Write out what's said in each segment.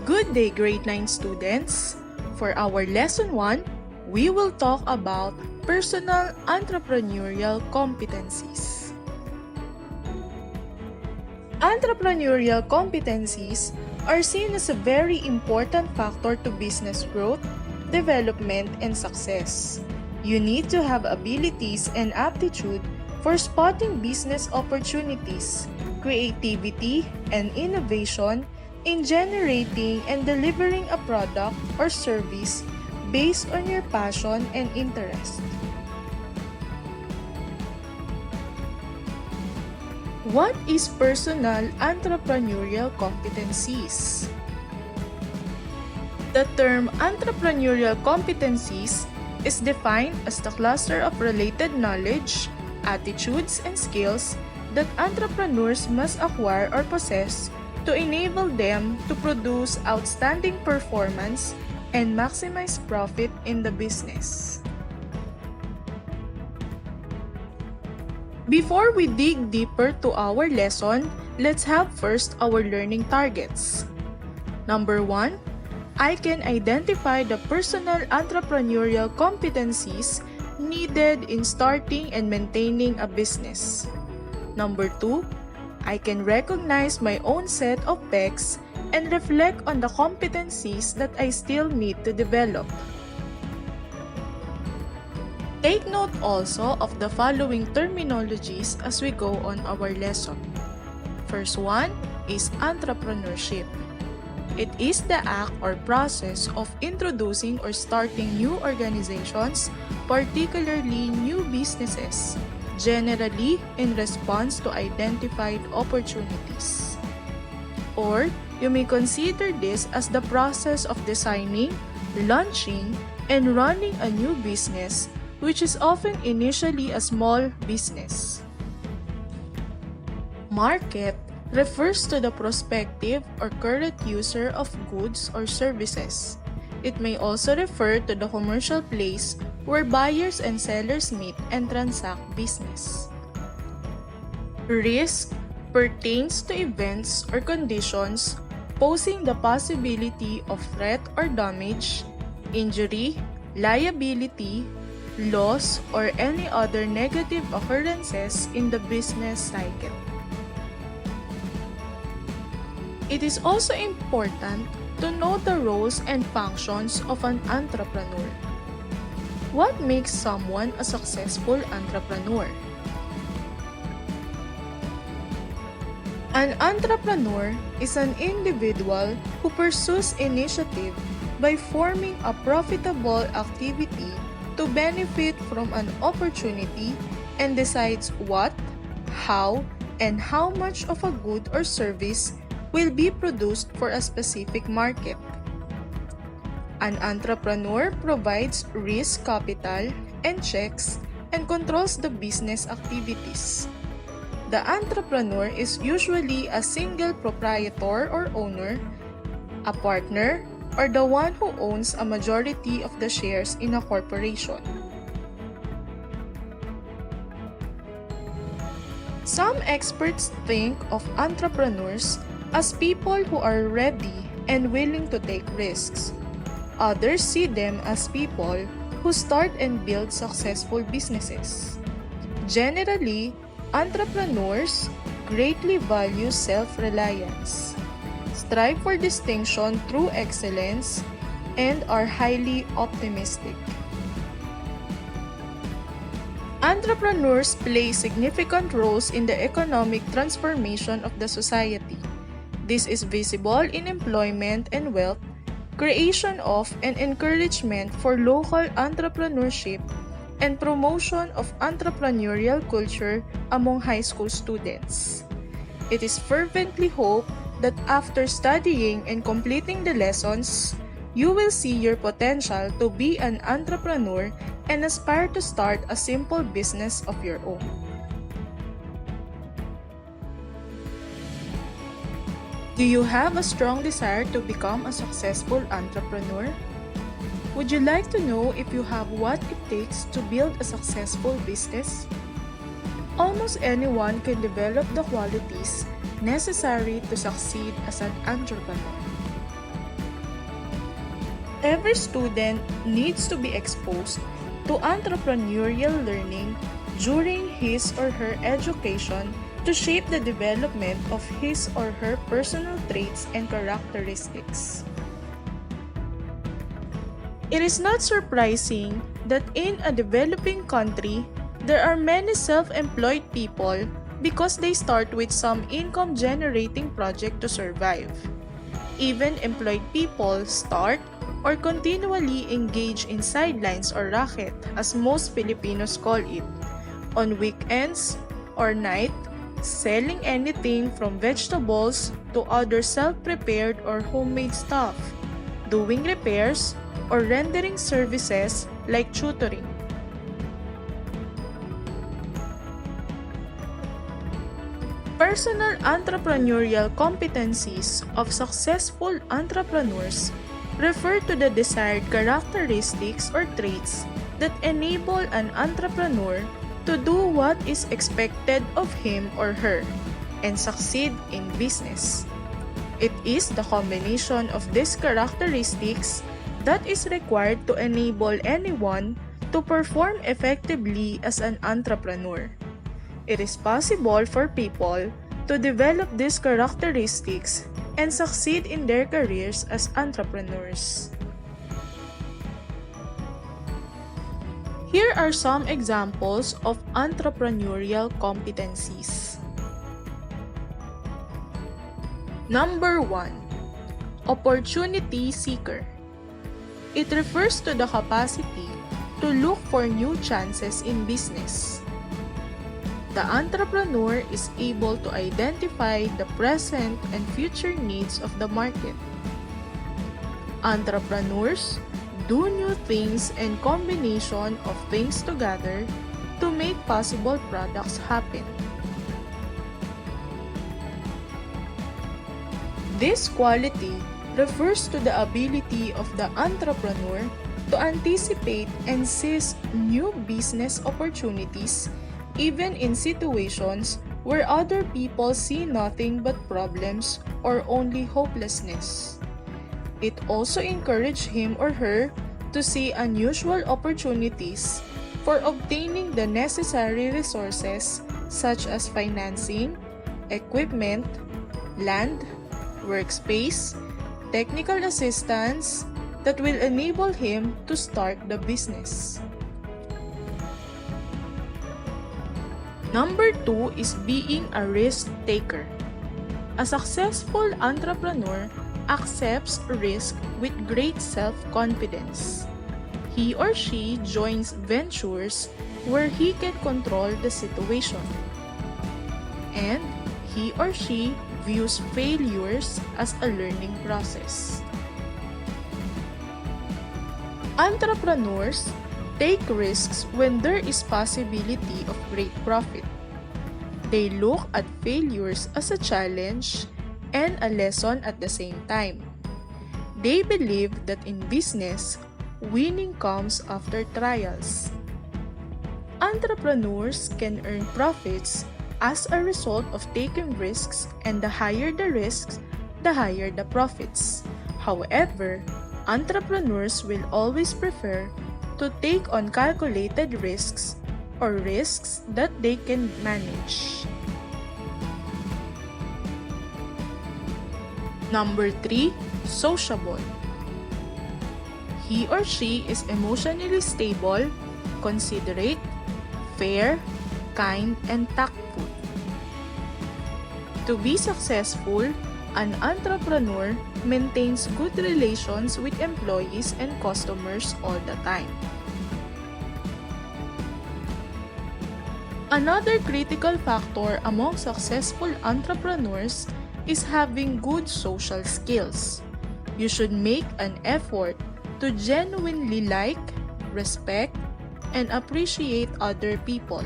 Good day, grade 9 students! For our lesson 1, we will talk about personal entrepreneurial competencies. Entrepreneurial competencies are seen as a very important factor to business growth, development, and success. You need to have abilities and aptitude for spotting business opportunities, creativity, and innovation in generating and delivering a product or service based on your passion and interest. What is personal entrepreneurial competencies? The term entrepreneurial competencies is defined as the cluster of related knowledge, attitudes, and skills that entrepreneurs must acquire or possess to enable them to produce outstanding performance and maximize profit in the business. Before we dig deeper to our lesson, let's have first our learning targets. Number 1, I can identify the personal entrepreneurial competencies needed in starting and maintaining a business. Number 2, I can recognize my own set of PECS and reflect on the competencies that I still need to develop. Take note also of the following terminologies as we go on our lesson. First one is entrepreneurship. It is the act or process of introducing or starting new organizations, particularly new businesses, generally in response to identified opportunities. Or, you may consider this as the process of designing, launching, and running a new business, which is often initially a small business. Market refers to the prospective or current user of goods or services. It may also refer to the commercial place where buyers and sellers meet and transact business. Risk pertains to events or conditions posing the possibility of threat or damage, injury, liability, loss, or any other negative occurrences in the business cycle. It is also important to know the roles and functions of an entrepreneur. What makes someone a successful entrepreneur? An entrepreneur is an individual who pursues initiative by forming a profitable activity to benefit from an opportunity and decides what, how, and how much of a good or service will be produced for a specific market. An entrepreneur provides risk capital and checks and controls the business activities. The entrepreneur is usually a single proprietor or owner, a partner, or the one who owns a majority of the shares in a corporation. Some experts think of entrepreneurs as people who are ready and willing to take risks. Others see them as people who start and build successful businesses. Generally, entrepreneurs greatly value self-reliance, strive for distinction through excellence, and are highly optimistic. Entrepreneurs play significant roles in the economic transformation of the society. This is visible in employment and wealth, creation of and encouragement for local entrepreneurship, and promotion of entrepreneurial culture among high school students. It is fervently hoped that after studying and completing the lessons, you will see your potential to be an entrepreneur and aspire to start a simple business of your own. Do you have a strong desire to become a successful entrepreneur? Would you like to know if you have what it takes to build a successful business? Almost anyone can develop the qualities necessary to succeed as an entrepreneur. Every student needs to be exposed to entrepreneurial learning during his or her education to shape the development of his or her personal traits and characteristics. It is not surprising that in a developing country, there are many self-employed people because they start with some income-generating project to survive. Even employed people start or continually engage in sidelines or racket, as most Filipinos call it, on weekends or night, selling anything from vegetables to other self-prepared or homemade stuff, doing repairs, or rendering services like tutoring. Personal entrepreneurial competencies of successful entrepreneurs refer to the desired characteristics or traits that enable an entrepreneur to do what is expected of him or her and succeed in business. It is the combination of these characteristics that is required to enable anyone to perform effectively as an entrepreneur. It is possible for people to develop these characteristics and succeed in their careers as entrepreneurs. Here are some examples of entrepreneurial competencies. Number 1. Opportunity seeker. It refers to the capacity to look for new chances in business. The entrepreneur is able to identify the present and future needs of the market. Entrepreneurs do new things and combination of things together to make possible products happen. This quality refers to the ability of the entrepreneur to anticipate and seize new business opportunities even in situations where other people see nothing but problems or only hopelessness. It also encourages him or her to see unusual opportunities for obtaining the necessary resources such as financing, equipment, land, workspace, technical assistance that will enable him to start the business. Number 2 is being a risk taker. A successful entrepreneur accepts risk with great self-confidence. He or she joins ventures where he can control the situation. And he or she views failures as a learning process. Entrepreneurs take risks when there is possibility of great profit. They look at failures as a challenge and a lesson at the same time. They believe that in business, winning comes after trials. Entrepreneurs can earn profits as a result of taking risks, and the higher the risks, the higher the profits. However, entrepreneurs will always prefer to take on calculated risks or risks that they can manage. Number 3, sociable. He or she is emotionally stable, considerate, fair, kind, and tactful. To be successful, an entrepreneur maintains good relations with employees and customers all the time. Another critical factor among successful entrepreneurs is having good social skills. You should make an effort to genuinely like, respect, and appreciate other people.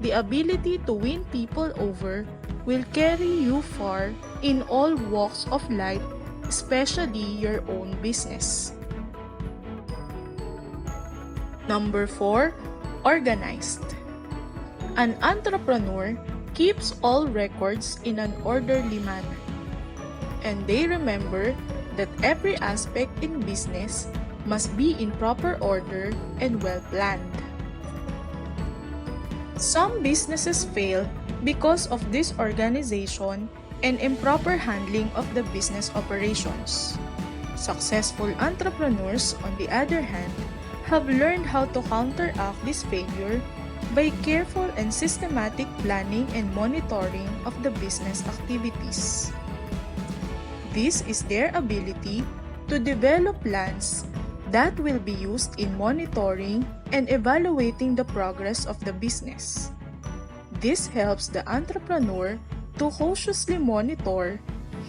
The ability to win people over will carry you far in all walks of life, especially your own business. Number 4, organized. An entrepreneur keeps all records in an orderly manner, and they remember that every aspect in business must be in proper order and well planned. Some businesses fail because of disorganization and improper handling of the business operations. Successful entrepreneurs, on the other hand, have learned how to counteract this failure by careful and systematic planning and monitoring of the business activities. This is their ability to develop plans that will be used in monitoring and evaluating the progress of the business. This helps the entrepreneur to cautiously monitor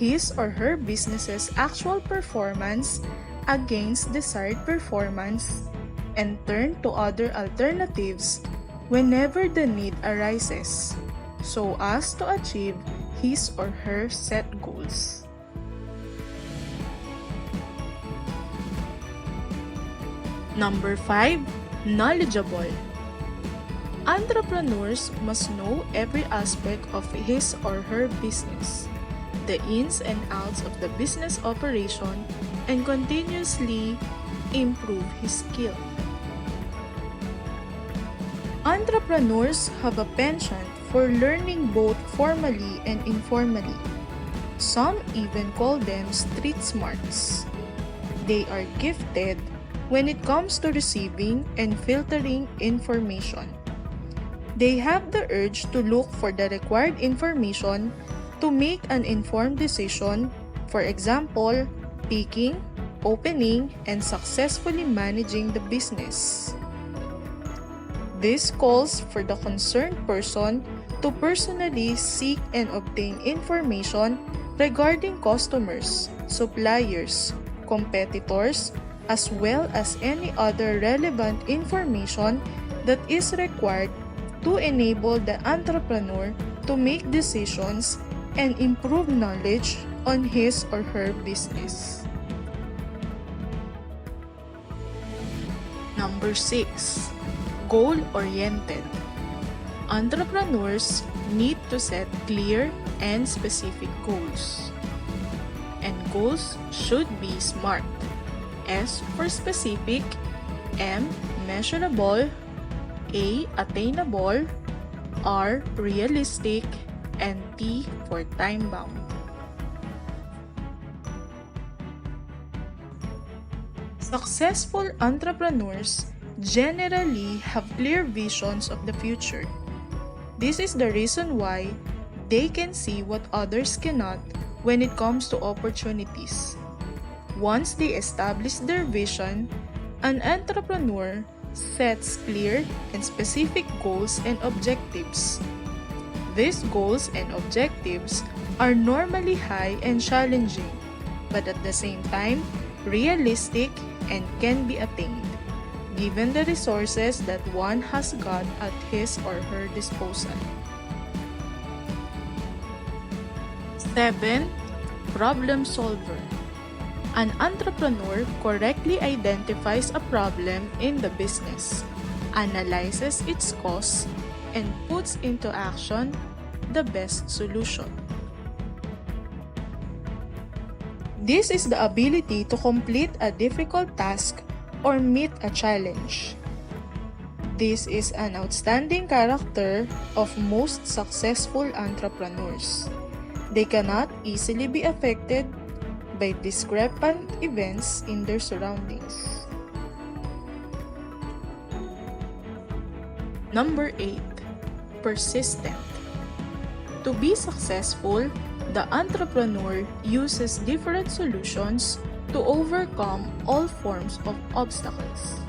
his or her business's actual performance against desired performance and turn to other alternatives whenever the need arises, so as to achieve his or her set goals. Number 5. Knowledgeable. Entrepreneurs must know every aspect of his or her business, the ins and outs of the business operation, and continuously improve his skill. Entrepreneurs have a penchant for learning both formally and informally. Some even call them street smarts. They are gifted when it comes to receiving and filtering information. They have the urge to look for the required information to make an informed decision, for example, picking, opening, and successfully managing the business. This calls for the concerned person to personally seek and obtain information regarding customers, suppliers, competitors, as well as any other relevant information that is required to enable the entrepreneur to make decisions and improve knowledge on his or her business. Number 6. Goal-oriented. Entrepreneurs need to set clear and specific goals. And goals should be SMART. S for specific, M measurable, A attainable, R realistic, and T for time-bound. Successful entrepreneurs generally have clear visions of the future. This is the reason why they can see what others cannot when it comes to opportunities. Once they establish their vision, an entrepreneur sets clear and specific goals and objectives. These goals and objectives are normally high and challenging, but at the same time, realistic and can be attained, given the resources that one has got at his or her disposal. 7. Problem solver. An entrepreneur correctly identifies a problem in the business, analyzes its cause, and puts into action the best solution. This is the ability to complete a difficult task or meet a challenge. This is an outstanding character of most successful entrepreneurs. They cannot easily be affected by discrepant events in their surroundings. Number 8. Persistent. To be successful, the entrepreneur uses different solutions to overcome all forms of obstacles.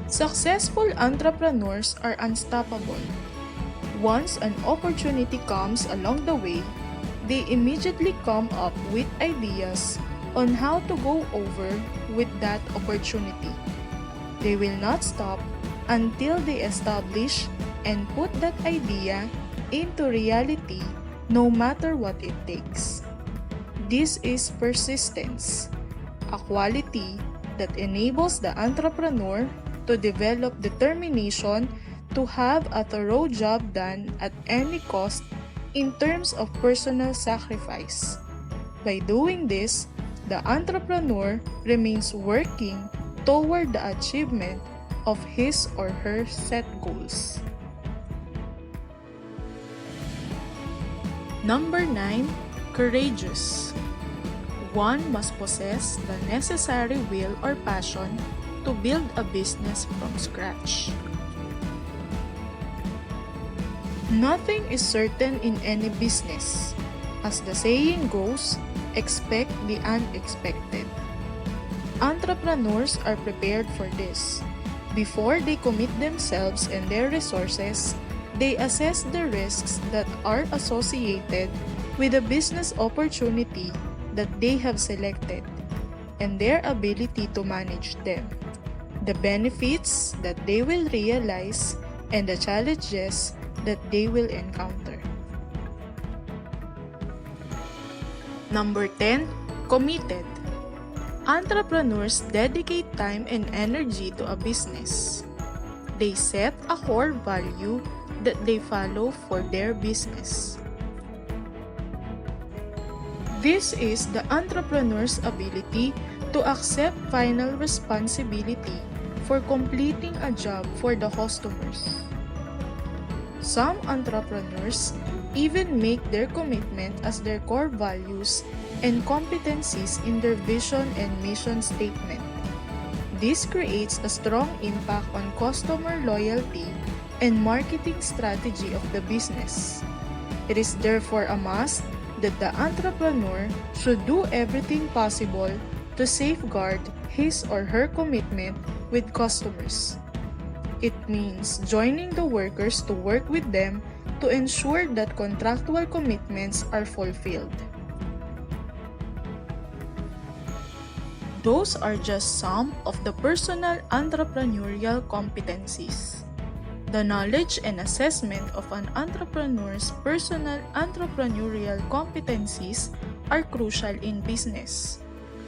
Successful entrepreneurs are unstoppable. Once an opportunity comes along the way, they immediately come up with ideas on how to go over with that opportunity. They will not stop until they establish and put that idea into reality, no matter what it takes. This is persistence, a quality that enables the entrepreneur to develop determination to have a thorough job done at any cost in terms of personal sacrifice. By doing this, the entrepreneur remains working toward the achievement of his or her set goals. Number 9. Courageous. One must possess the necessary will or passion to build a business from scratch. Nothing is certain in any business. As the saying goes, expect the unexpected. Entrepreneurs are prepared for this. Before they commit themselves and their resources, they assess the risks that are associated with the business opportunity that they have selected and their ability to manage them, the benefits that they will realize, and the challenges that they will encounter. Number 10. Committed. Entrepreneurs dedicate time and energy to a business. They set a core value that they follow for their business. This is the entrepreneur's ability to accept final responsibility for completing a job for the customers. Some entrepreneurs even make their commitment as their core values and competencies in their vision and mission statement. This creates a strong impact on customer loyalty and marketing strategy of the business. It is therefore a must that the entrepreneur should do everything possible to safeguard his or her commitment with customers. It means joining the workers to work with them to ensure that contractual commitments are fulfilled. Those are just some of the personal entrepreneurial competencies. The knowledge and assessment of an entrepreneur's personal entrepreneurial competencies are crucial in business.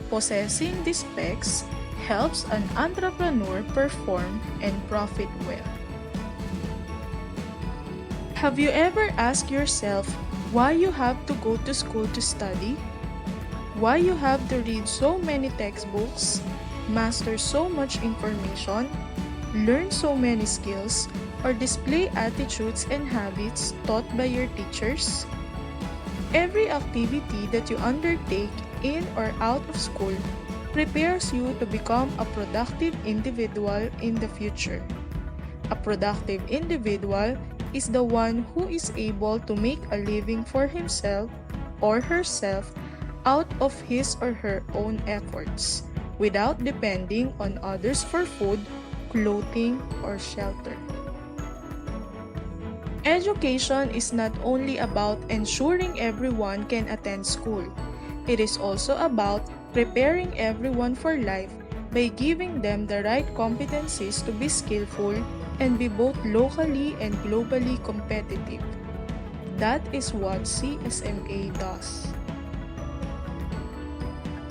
Possessing these PECS helps an entrepreneur perform and profit well. Have you ever asked yourself why you have to go to school to study? Why you have to read so many textbooks, master so much information, learn so many skills, or display attitudes and habits taught by your teachers? Every activity that you undertake in or out of school prepares you to become a productive individual in the future. A productive individual is the one who is able to make a living for himself or herself out of his or her own efforts, without depending on others for food, clothing, or shelter. Education is not only about ensuring everyone can attend school. It is also about preparing everyone for life by giving them the right competencies to be skillful and be both locally and globally competitive. That is what CSMA does.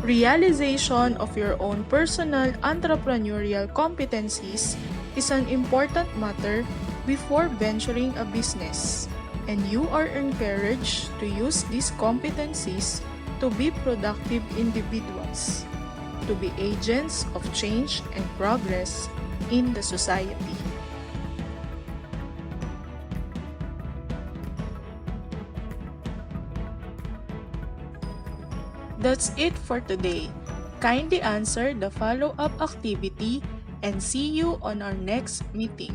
Realization of your own personal entrepreneurial competencies is an important matter before venturing a business, and you are encouraged to use these competencies to be productive individuals, to be agents of change and progress in the society. That's it for today. Kindly answer the follow-up activity and see you on our next meeting.